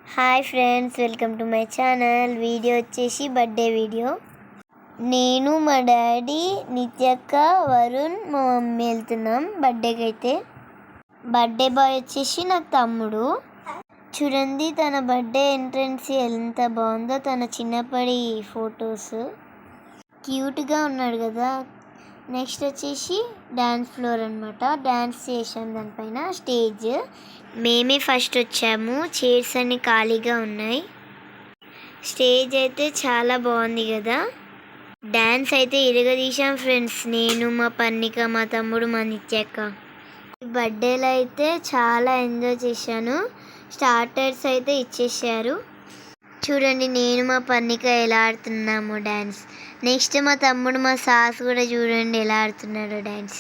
Hi friends, welcome to my channel. Video వచ్చేసి birthday video. నేను, మా డాడీ, నిత్యక్క, వరుణ్, మా మమ్మీ వెళ్తున్నాం బర్త్డేకి. అయితే బర్త్డే బాయ్ వచ్చేసి నాకు తమ్ముడు. చూడండి తన బర్త్డే ఎంట్రన్స్ ఎంత బాగుందో. తన చిన్నప్పటి ఫొటోస్ క్యూట్గా ఉన్నాడు కదా. నెక్స్ట్ వచ్చేసి డ్యాన్స్ ఫ్లోర్ అనమాట. డ్యాన్స్ చేసాం దానిపైన. స్టేజ్ మేమే ఫస్ట్ వచ్చాము. చైర్స్ అన్ని ఖాళీగా ఉన్నాయి. స్టేజ్ అయితే చాలా బాగుంది కదా. డ్యాన్స్ అయితే ఇరగదీశాం ఫ్రెండ్స్. నేను, మా పన్నిక, మా తమ్ముడు, మా నిత్యక్క. బర్త్డేలో అయితే చాలా ఎంజాయ్ చేశాను. స్టార్టర్స్ అయితే ఇచ్చేసారు. చూడండి నేను, మా పన్నిక ఎలా ఆడుతున్నాము డ్యాన్స్. నెక్స్ట్ మా తమ్ముడు, మా సాస్ కూడా చూడండి ఎలా ఆడుతున్నాడు డ్యాన్స్.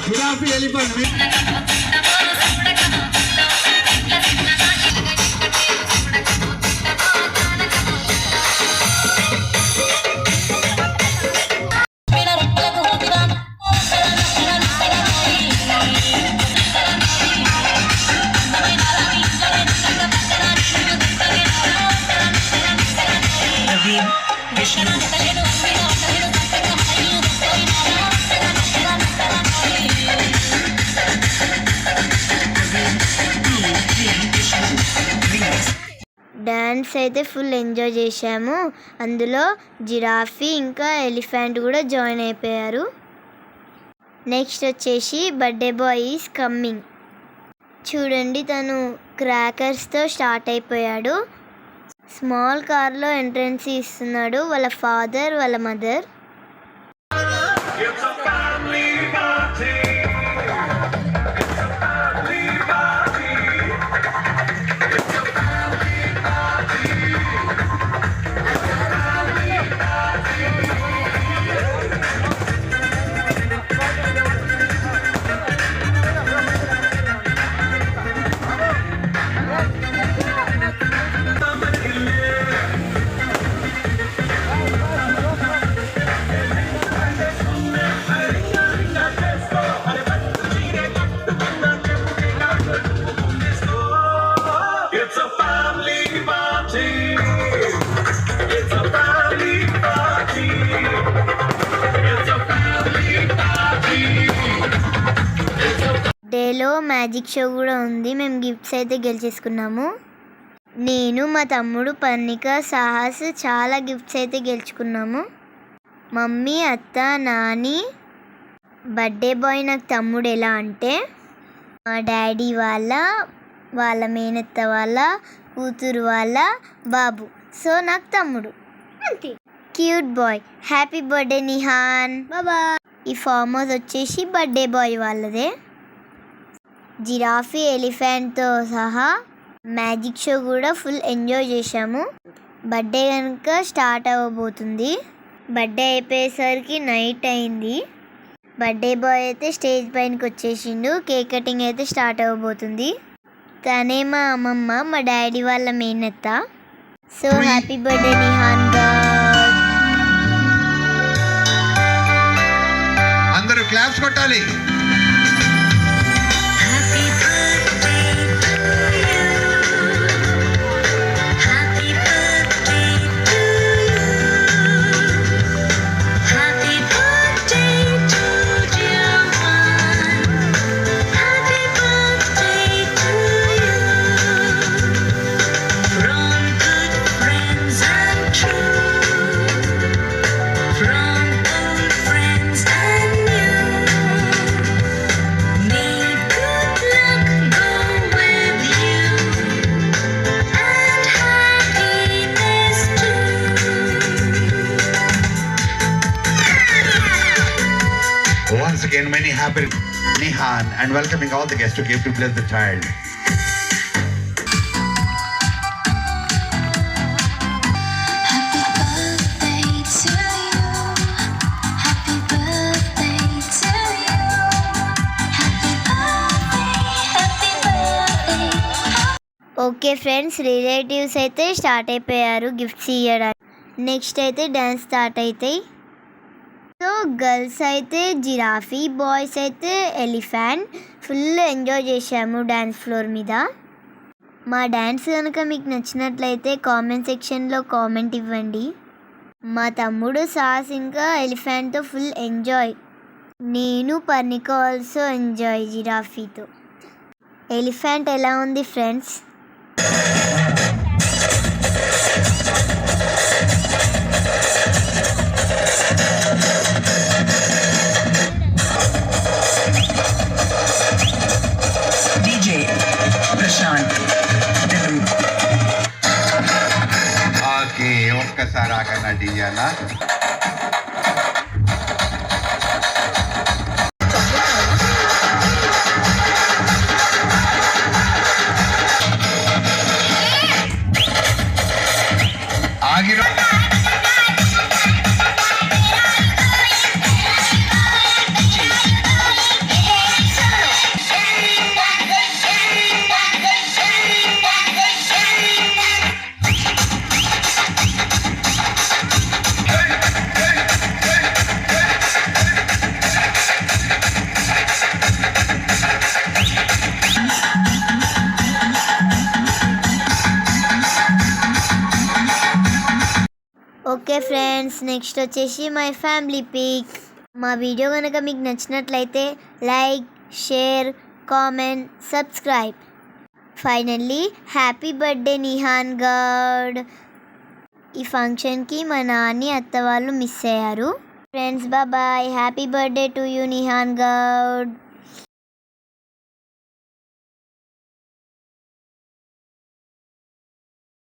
జిరాఫీ ఎలిఫెంట్ డ్యాన్స్ అయితే ఫుల్ ఎంజాయ్ చేశాము. అందులో జిరాఫీ ఇంకా ఎలిఫెంట్ కూడా జాయిన్ అయిపోయారు. నెక్స్ట్ వచ్చేసి బర్త్డే బాయ్ ఈజ్ కమ్మింగ్. చూడండి తను క్రాకర్స్తో స్టార్ట్ అయిపోయాడు. స్మాల్ కార్లో ఎంట్రన్స్ ఇస్తున్నాడు వాళ్ళ ఫాదర్, వాళ్ళ మదర్. డేలో మ్యాజిక్ షో కూడా ఉంది. మేము గిఫ్ట్స్ అయితే గెలిచేసుకున్నాము. నేను, మా తమ్ముడు, పన్నిక, సాహస్ చాలా గిఫ్ట్స్ అయితే గెలుచుకున్నాము. మమ్మీ, అత్త, నాని. బర్త్డే బాయ్ నాకు తమ్ముడు ఎలా అంటే మా డాడీ వాళ్ళ మేనత్త వాళ్ళ కూతురు వాళ్ళ బాబు. సో నాకు తమ్ముడు అంతే. Cute boy. Happy birthday Nihan. బాబా. ఈ ఫామ్ హౌస్ వచ్చేసి బర్త్డే బాయ్ వాళ్ళదే. జిరాఫీ ఎలిఫెంట్తో సహా మ్యాజిక్ షో కూడా ఫుల్ ఎంజాయ్ చేశాము. బర్త్డే కనుక స్టార్ట్ అవ్వబోతుంది. బర్త్డే అయిపోయేసరికి నైట్ అయింది. బర్త్డే బాయ్ అయితే స్టేజ్ పైనకి వచ్చేసిండు. కేక్ కటింగ్ అయితే స్టార్ట్ అవ్వబోతుంది. తనే మా అమ్మమ్మ, మా డాడీ వాళ్ళ మేనత్త. సో హ్యాపీ బర్త్డే నిహాన్ గా. అందరూ క్లాప్స్ కొట్టాలి. Once again, many happy Nihan and welcoming all the guests to give to bless the child. Okay friends, relatives అయితే స్టార్ట్ అయిపోయారు గిఫ్ట్స్ ఇవ్వడానికి. నెక్స్ట్ అయితే డ్యాన్స్ స్టార్ట్ అవుతాయి. సో గర్ల్స్ అయితే జిరాఫీ, బాయ్స్ అయితే ఎలిఫెంట్. ఫుల్ ఎంజాయ్ చేసాము dance floor మీద. మా డ్యాన్స్ కనుక మీకు నచ్చినట్లయితే కామెంట్ సెక్షన్లో కామెంట్ ఇవ్వండి. మా తమ్ముడు సాస్ ఇంకా ఎలిఫెంట్తో ఫుల్ ఎంజాయ్. నేను పర్ణిక ఆల్సో ఎంజాయ్ జిరాఫీతో. ఎలిఫెంట్ ఎలా ఉంది friends? DJ Prashant Delhi. Okay, ఒక్కసారి ఆగన్నా డియానా. ఆగిన ఓకే ఫ్రెండ్స్, నెక్స్ట్ వచ్చేసి మై ఫ్యామిలీ పిక్. మా వీడియో కనుక మీకు నచ్చినట్లయితే like, share, comment, subscribe. Finally happy birthday Nihan Goud. ఈ ఫంక్షన్కి మా నాని అత్త వాళ్ళు మిస్ అయ్యారు. Friends bye, happy birthday to you Nihan Goud.